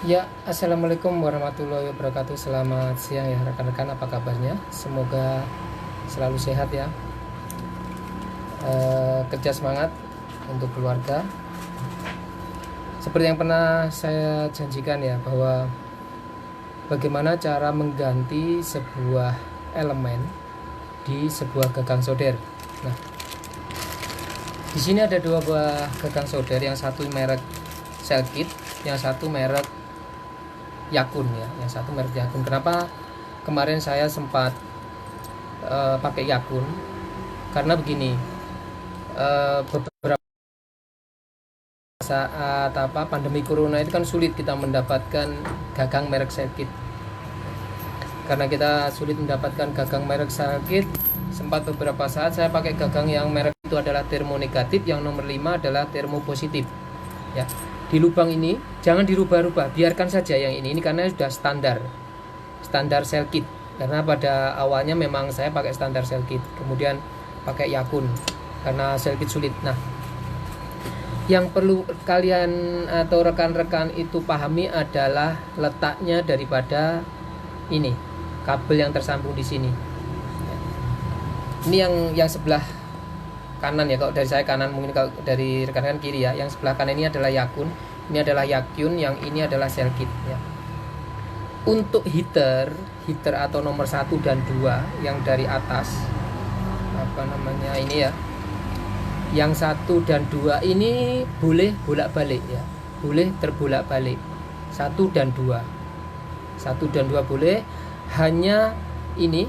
Ya, assalamualaikum warahmatullahi wabarakatuh. Selamat siang ya rekan-rekan, apa kabarnya? Semoga selalu sehat ya. Kerja semangat untuk keluarga. Seperti yang pernah saya janjikan ya, bahwa bagaimana cara mengganti sebuah elemen di sebuah gagang solder. Nah, di sini ada dua buah gagang solder, yang satu merek Selkit, yang satu merek Yakun ya, yang satu merek Yakun. Kenapa kemarin saya sempat pakai Yakun? Karena begini, beberapa saat pandemi corona itu kan sulit kita mendapatkan gagang merek Selkit. Karena kita sulit mendapatkan gagang merek Selkit, sempat beberapa saat saya pakai gagang yang merek itu adalah termonegatif, yang nomor 5 adalah termopositif ya. Di lubang ini jangan dirubah-rubah, biarkan saja yang ini karena sudah standar Selkit. Karena pada awalnya memang saya pakai standar Selkit, kemudian pakai Yakun karena Selkit sulit. Nah, yang perlu kalian atau rekan-rekan itu pahami adalah letaknya daripada ini kabel yang tersambung di sini. Ini yang sebelah kanan ya, kalau dari saya kanan, mungkin kalau dari rekan-rekan kiri ya. Yang sebelah kanan ini adalah Yakun, ini adalah Yakun, yang ini adalah Selkit ya. Untuk heater atau nomor 1 dan 2 yang dari atas, ini ya, yang 1 dan 2 ini boleh bolak-balik ya, boleh terbolak-balik. 1 dan 2 boleh, hanya ini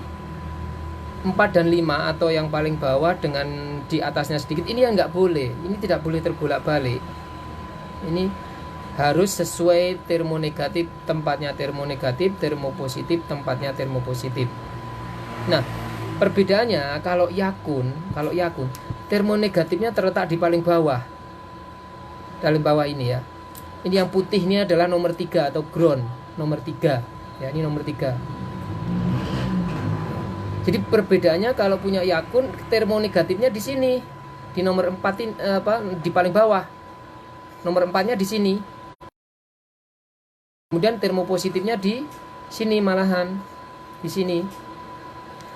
4 dan 5 atau yang paling bawah dengan di atasnya sedikit ini yang nggak boleh. Ini tidak boleh terbolak-balik. Ini harus sesuai termonegatif tempatnya termonegatif, termopositif tempatnya termopositif. Nah, perbedaannya kalau Yakun termonegatifnya terletak di paling bawah. Paling bawah ini ya. Ini yang putih ini adalah nomor 3 atau ground, nomor 3. Ya, ini nomor 3. Jadi perbedaannya kalau punya Yakun, termonegatifnya di sini, di nomor 4 di paling bawah. Nomor 4-nya di sini. Kemudian termopositifnya di sini malahan, di sini.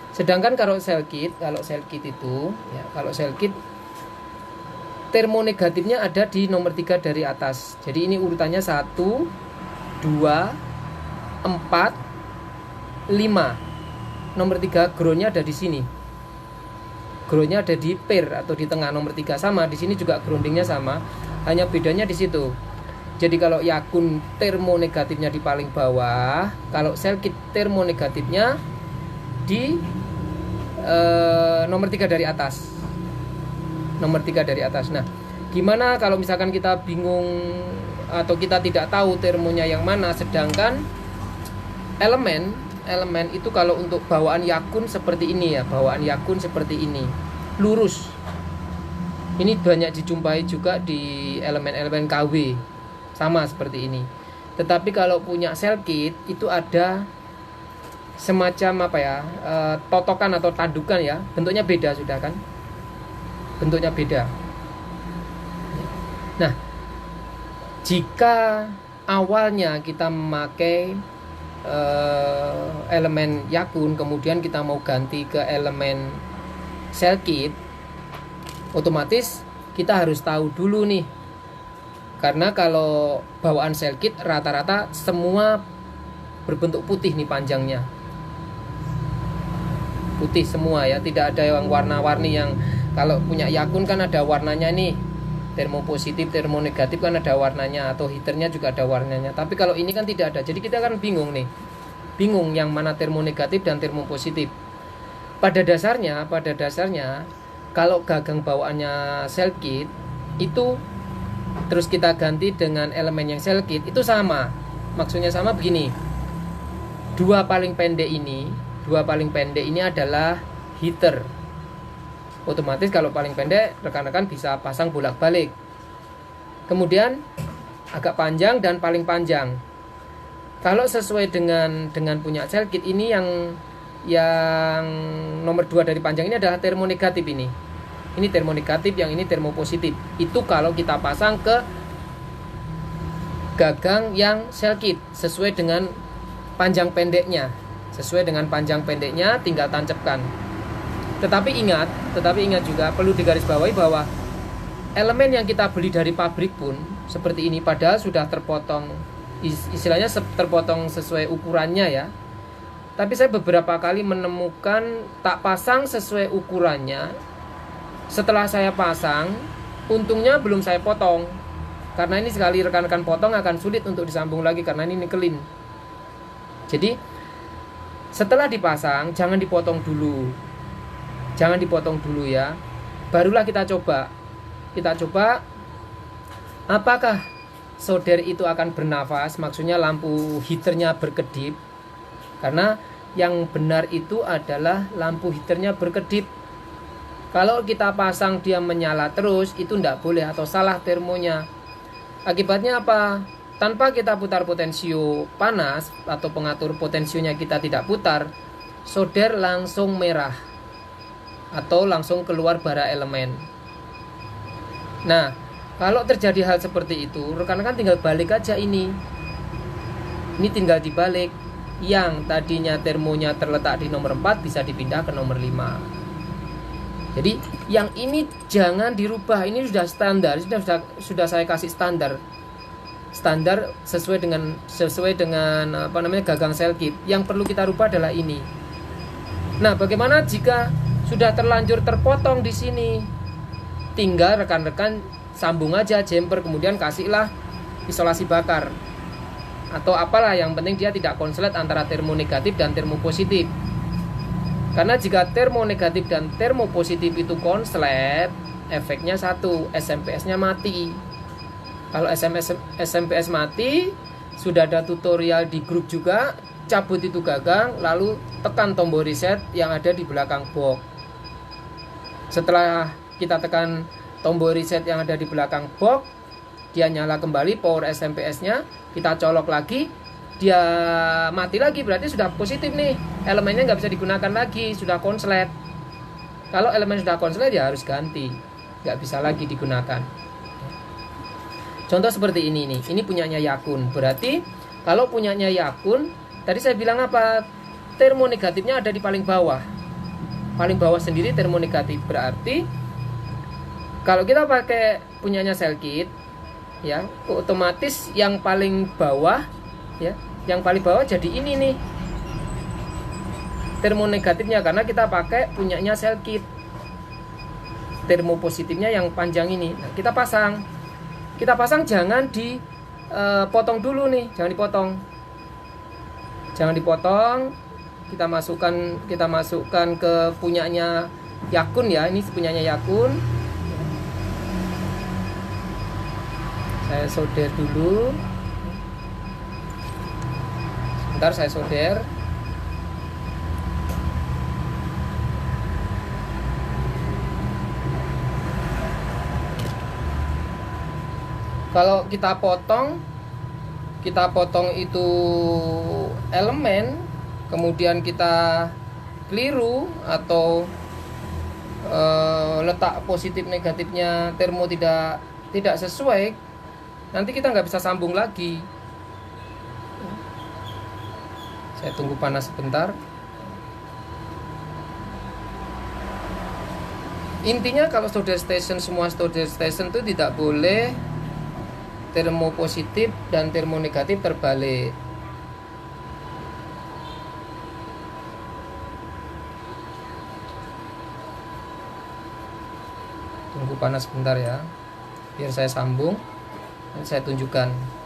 Sedangkan kalau Selkit itu ya, kalau Selkit termonegatifnya ada di nomor 3 dari atas. Jadi ini urutannya 1 2 4 5. Nomor 3 groundnya ada di sini. Groundnya ada di pair atau di tengah. Nomor 3 sama, di sini juga groundingnya sama, hanya bedanya di situ. Jadi kalau Yakun termonegatifnya di paling bawah, kalau Selkit termonegatifnya di nomor 3 dari atas. Nomor 3 dari atas. Nah, gimana kalau misalkan kita bingung atau kita tidak tahu termonya yang mana, sedangkan elemen itu kalau untuk bawaan Yakun seperti ini ya, bawaan Yakun seperti ini, lurus. Ini banyak dijumpai juga di elemen-elemen KW, sama seperti ini. Tetapi kalau punya Selkit itu ada semacam totokan atau tandukan ya, bentuknya beda sudah kan, bentuknya beda. Nah, jika awalnya kita memakai elemen Yakun, kemudian kita mau ganti ke elemen Selkit, otomatis kita harus tahu dulu nih, karena kalau bawaan Selkit rata-rata semua berbentuk putih nih, panjangnya putih semua ya, tidak ada yang warna-warni. Yang kalau punya Yakun kan ada warnanya nih, termopositif, termonegatif kan ada warnanya, atau heaternya juga ada warnanya. Tapi kalau ini kan tidak ada, jadi kita kan bingung yang mana termonegatif dan termopositif. Pada dasarnya kalau gagang bawaannya Selkit itu terus kita ganti dengan elemen yang Selkit itu sama. Maksudnya sama begini, dua paling pendek ini adalah heater. Otomatis kalau paling pendek rekan-rekan bisa pasang bolak-balik. Kemudian agak panjang dan paling panjang. Kalau sesuai dengan punya Selkit ini, yang nomor 2 dari panjang ini adalah termonegatif ini. Ini termonegatif, yang ini termopositif. Itu kalau kita pasang ke gagang yang sel kit sesuai dengan panjang pendeknya. Sesuai dengan panjang pendeknya tinggal tancapkan. Tetapi ingat juga perlu digarisbawahi bahwa elemen yang kita beli dari pabrik pun seperti ini padahal sudah terpotong, istilahnya terpotong sesuai ukurannya ya. Tapi saya beberapa kali menemukan tak pasang sesuai ukurannya. Setelah saya pasang, untungnya belum saya potong. Karena ini sekali rekan-rekan potong akan sulit untuk disambung lagi karena ini nikelin. Jadi setelah dipasang jangan dipotong dulu. Jangan dipotong dulu ya. Barulah kita coba. Kita coba apakah solder itu akan bernafas, maksudnya lampu heaternya berkedip. Karena yang benar itu adalah lampu heaternya berkedip. Kalau kita pasang dia menyala terus, itu tidak boleh atau salah termonya. Akibatnya apa? Tanpa kita putar potensio panas atau pengatur potensionya kita tidak putar, solder langsung merah atau langsung keluar bara elemen. Nah, kalau terjadi hal seperti itu, rekan-rekan tinggal balik aja ini. Ini tinggal dibalik. Yang tadinya termonya terletak di nomor 4 bisa dipindah ke nomor 5. Jadi yang ini jangan dirubah. Ini sudah standar, sudah saya kasih standar sesuai dengan gagang sel kit. Yang perlu kita rubah adalah ini. Nah, bagaimana jika sudah terlanjur terpotong di sini? Tinggal rekan-rekan sambung aja jumper, kemudian kasihlah isolasi bakar atau apalah, yang penting dia tidak konslet antara termonegatif dan termopositif. Karena jika termonegatif dan termopositif itu konslet, efeknya satu, SMPS-nya mati. Kalau SMPS mati, sudah ada tutorial di grup juga, cabut itu gagang, lalu tekan tombol reset yang ada di belakang box. Setelah kita tekan tombol reset yang ada di belakang box, dia nyala kembali power SMPS-nya, kita colok lagi, dia mati lagi, berarti sudah positif nih, elemennya nggak bisa digunakan lagi, sudah konslet. Kalau elemen sudah konslet ya harus ganti, nggak bisa lagi digunakan. Contoh seperti ini nih, ini punyanya Yakun. Berarti kalau punyanya Yakun, tadi saya bilang apa? Termonegatifnya ada di paling bawah. Paling bawah sendiri termonegatif. Berarti kalau kita pakai punyanya sel kit, ya, otomatis yang paling bawah, ya, yang paling bawah jadi ini nih. Termonegatifnya karena kita pakai punyanya sel kit. Termopositifnya yang panjang ini. Nah, kita pasang jangan dipotong dulu nih, jangan dipotong. Kita masukkan ke punyanya Yakun ya, ini punyanya Yakun. Saya solder dulu. Sebentar saya solder. Kalau kita potong itu elemen, kemudian kita keliru atau letak positif negatifnya termo tidak sesuai, nanti kita nggak bisa sambung lagi. Saya tunggu panas sebentar. Intinya kalau semua solder station itu tidak boleh termopositif dan termonegatif terbalik. Tunggu panas sebentar ya, biar saya sambung dan saya tunjukkan.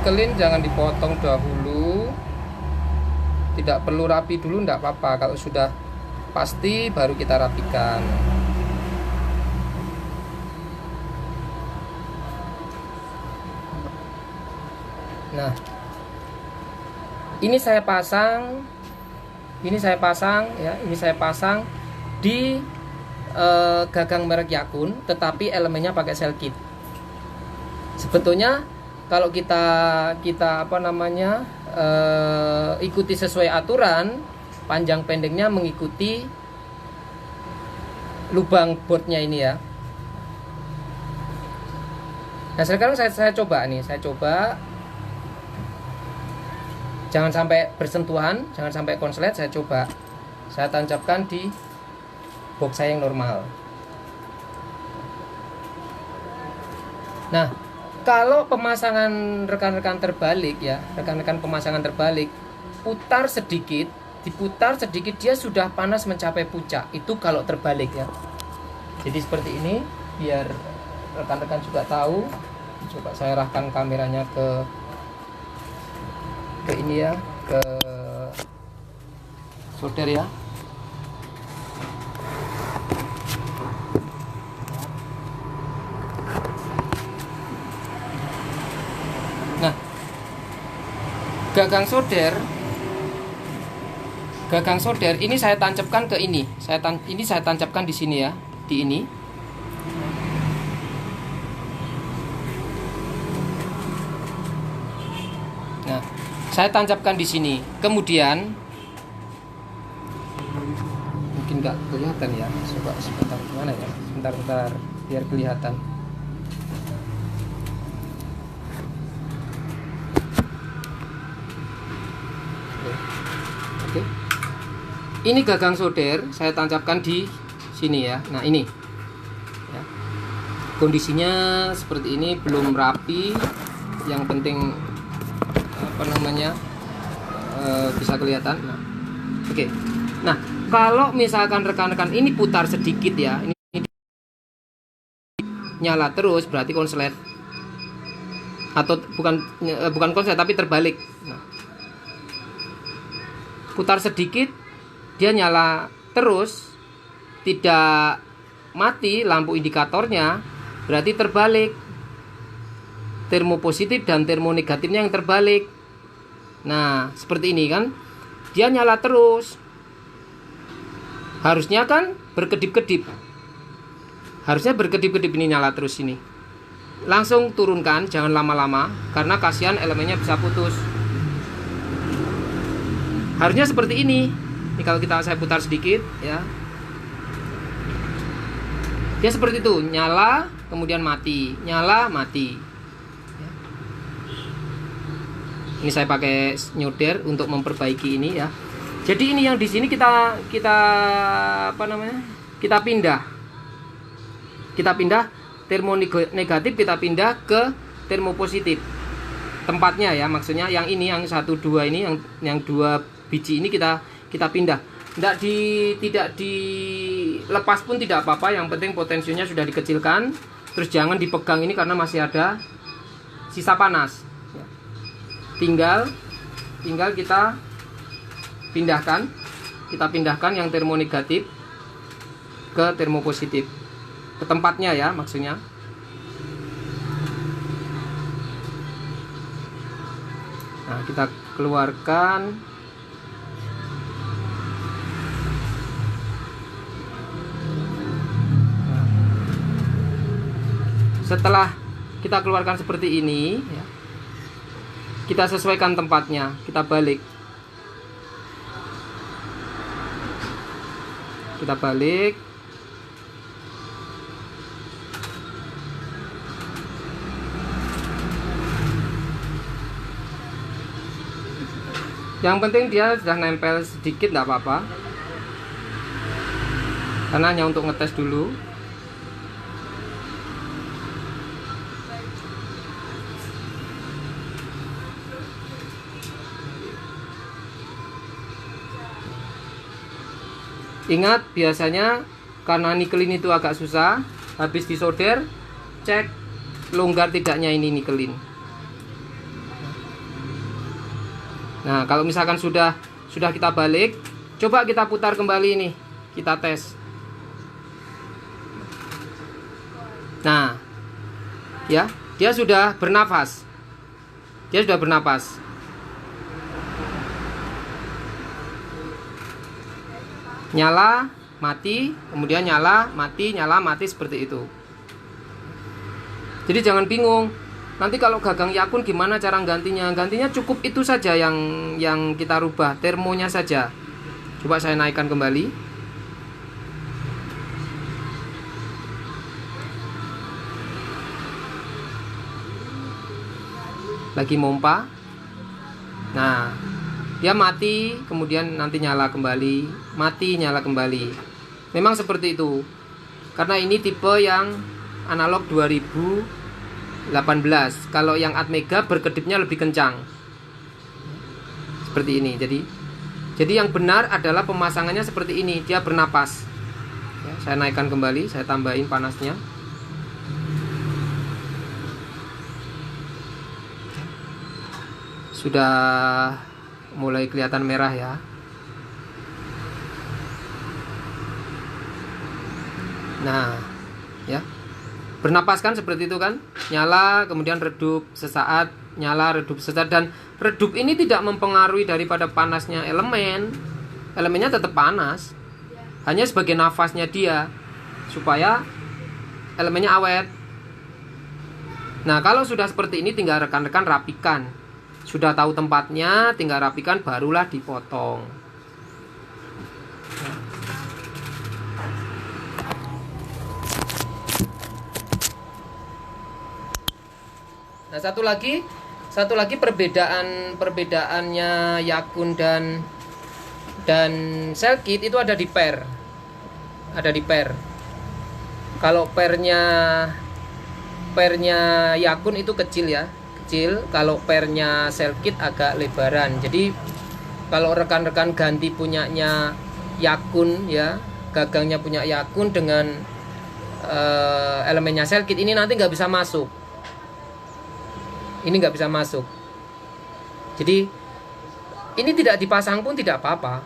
nikelin jangan dipotong dahulu, tidak perlu rapi dulu, enggak apa-apa. Kalau sudah pasti baru kita rapikan. Nah, ini saya pasang ya, ini saya pasang di gagang merek Yakun, tetapi elemennya pakai sel kit. Sebetulnya kalau kita ikuti sesuai aturan, panjang pendeknya mengikuti lubang boardnya ini ya. Nah sekarang saya coba nih, jangan sampai bersentuhan, jangan sampai konslet. Saya tancapkan di box saya yang normal. Nah, kalau pemasangan rekan-rekan terbalik ya, pemasangan terbalik, diputar sedikit dia sudah panas mencapai puncak. Itu kalau terbalik ya. Jadi seperti ini, biar rekan-rekan juga tahu. Coba saya arahkan kameranya ke ini ya, ke solder ya. Nah, gagang solder ini saya tancapkan ke ini. Saya tancapkan di sini ya, di ini. Nah, saya tancapkan di sini. Kemudian mungkin nggak kelihatan ya. Coba sebentar, gimana ya? Sebentar biar kelihatan. Oke. Ini gagang solder saya tancapkan di sini ya. Nah, ini. Ya. Kondisinya seperti ini, belum rapi. Yang penting bisa kelihatan. Nah, oke. Nah, kalau misalkan rekan-rekan ini putar sedikit ya, ini nyala terus, berarti konslet. Atau bukan konslet tapi terbalik. Nah, putar sedikit dia nyala terus, tidak mati lampu indikatornya, berarti terbalik. Termopositif dan termonegatifnya yang terbalik. Nah, seperti ini kan, dia nyala terus. Harusnya kan berkedip-kedip. Harusnya berkedip-kedip, ini nyala terus ini. Langsung turunkan, jangan lama-lama, karena kasihan elemennya bisa putus. Harusnya seperti ini. Ini kalau saya putar sedikit ya. Dia seperti itu, nyala kemudian mati, nyala mati. Ini saya pakai nyolder untuk memperbaiki ini ya. Jadi ini yang di sini kita pindah. Kita pindah termonegatif, kita pindah ke termopositif. Tempatnya ya, maksudnya yang ini, yang 1 2 ini, yang 2 biji ini kita pindah. Tidak dilepas pun tidak apa-apa, yang penting potensinya sudah dikecilkan. Terus jangan dipegang ini karena masih ada sisa panas. Tinggal kita pindahkan yang termonegatif ke termopositif, ke tempatnya ya, maksudnya. Nah, kita keluarkan. Nah, setelah kita keluarkan seperti ini ya, kita sesuaikan tempatnya, kita balik. Kita balik. Yang penting dia sudah nempel sedikit, tidak apa-apa. Karena hanya untuk ngetes dulu. Ingat, biasanya karena nikelin itu agak susah, habis disolder, cek longgar tidaknya ini nikelin. Nah, kalau misalkan sudah kita balik, coba kita putar kembali nih, kita tes. Nah, ya, dia sudah bernafas. Nyala, mati, kemudian nyala, mati seperti itu. Jadi jangan bingung. Nanti kalau gagang yakun gimana cara gantinya? Gantinya cukup itu saja yang kita rubah, termonya saja. Coba saya naikkan kembali. Lagi mompa. Nah, dia mati, kemudian nanti nyala kembali, mati, nyala kembali. Memang seperti itu. Karena ini tipe yang analog 2018. Kalau yang Atmega berkedipnya lebih kencang. Seperti ini. Jadi yang benar adalah pemasangannya seperti ini. Dia bernapas. Ya, saya naikkan kembali, saya tambahin panasnya. Sudah mulai kelihatan merah ya. Nah, ya. Bernapas kan seperti itu kan? Nyala, kemudian redup sesaat, nyala, redup sesaat. Dan redup ini tidak mempengaruhi daripada panasnya elemen. Elemennya tetap panas. Hanya sebagai nafasnya dia, supaya elemennya awet. Nah, kalau sudah seperti ini tinggal rekan-rekan rapikan. Sudah tahu tempatnya, tinggal rapikan, barulah dipotong. Nah, satu lagi perbedaannya yakun dan Cell-Kit itu ada di per. Kalau pernya yakun itu kecil ya. Kalau pernya Cell-Kit agak lebaran. Jadi kalau rekan-rekan ganti punyanya yakun ya, gagangnya punya yakun dengan elemennya Cell-Kit, ini nanti nggak bisa masuk. Jadi ini tidak dipasang pun tidak apa-apa,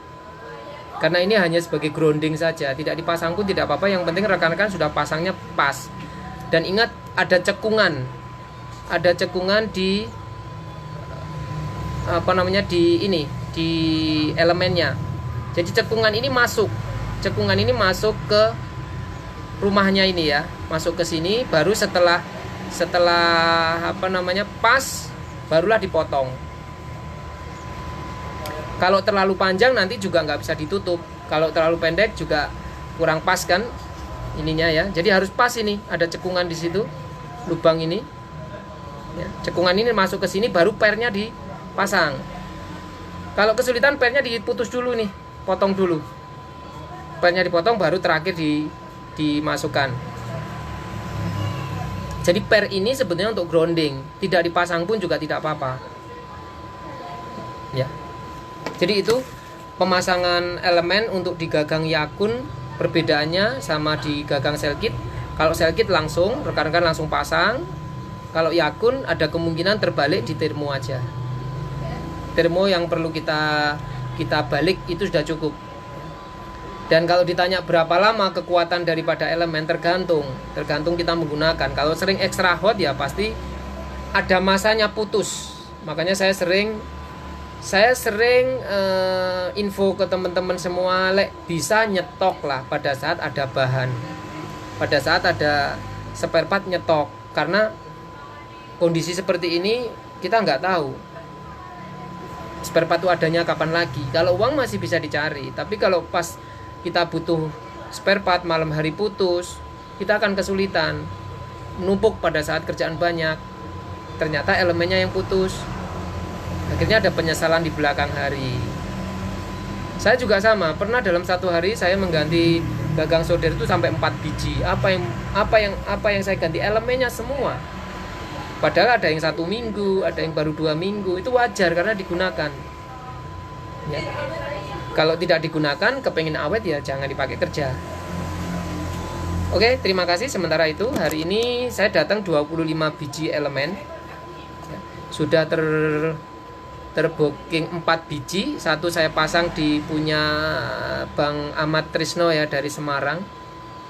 karena ini hanya sebagai grounding saja. Tidak dipasang pun tidak apa-apa. Yang penting rekan-rekan sudah pasangnya pas. Dan ingat, ada cekungan di di elemennya. Jadi cekungan ini masuk ke rumahnya ini ya, masuk ke sini. Baru setelah pas, barulah dipotong. Kalau terlalu panjang nanti juga nggak bisa ditutup. Kalau terlalu pendek juga kurang pas kan ininya ya. Jadi harus pas ini, ada cekungan di situ, lubang ini. Ya, cekungan ini masuk ke sini, baru pernya dipasang. Kalau kesulitan, pernya diputus dulu nih, potong dulu. Pernya dipotong, baru terakhir dimasukkan. Jadi per ini sebetulnya untuk grounding, tidak dipasang pun juga tidak apa-apa. Ya. Jadi itu pemasangan elemen untuk di gagang yakun, perbedaannya sama di gagang Cell-Kit. Kalau Cell-Kit langsung, rekan-rekan langsung pasang. Kalau yakun ada kemungkinan terbalik di termo aja. Termo yang perlu kita balik itu sudah cukup. Dan kalau ditanya berapa lama kekuatan daripada elemen, tergantung kita menggunakan. Kalau sering extra hot ya pasti ada masanya putus. Makanya saya sering info ke teman-teman semua, bisa nyetok lah pada saat ada bahan, pada saat ada spare part, nyetok. Karena kondisi seperti ini kita nggak tahu spare part itu adanya kapan lagi. Kalau uang masih bisa dicari, tapi kalau pas kita butuh spare part malam hari putus, kita akan kesulitan. Numpuk pada saat kerjaan banyak, ternyata elemennya yang putus, akhirnya ada penyesalan di belakang hari. Saya juga sama, pernah dalam satu hari saya mengganti gagang solder itu sampai 4 biji. Apa yang saya ganti? Elemennya semua. Padahal ada yang 1 minggu, ada yang baru 2 minggu. Itu wajar karena digunakan ya. Kalau tidak digunakan, kepengen awet ya jangan dipakai kerja. Oke, terima kasih. Sementara itu hari ini saya datang 25 biji elemen ya. Sudah terbooking 4 biji. Satu saya pasang di punya Bang Ahmad Trisno ya dari Semarang,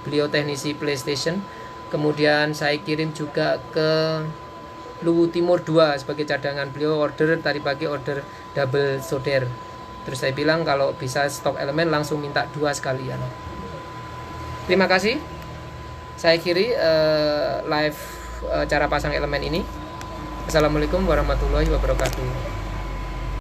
beliau teknisi PlayStation. Kemudian saya kirim juga ke Luwu Timur 2 sebagai cadangan. Beliau order tadi pagi, order double solder. Terus saya bilang kalau bisa stok elemen langsung minta 2 sekalian. Terima kasih. Saya akhiri live cara pasang elemen ini. Assalamualaikum warahmatullahi wabarakatuh.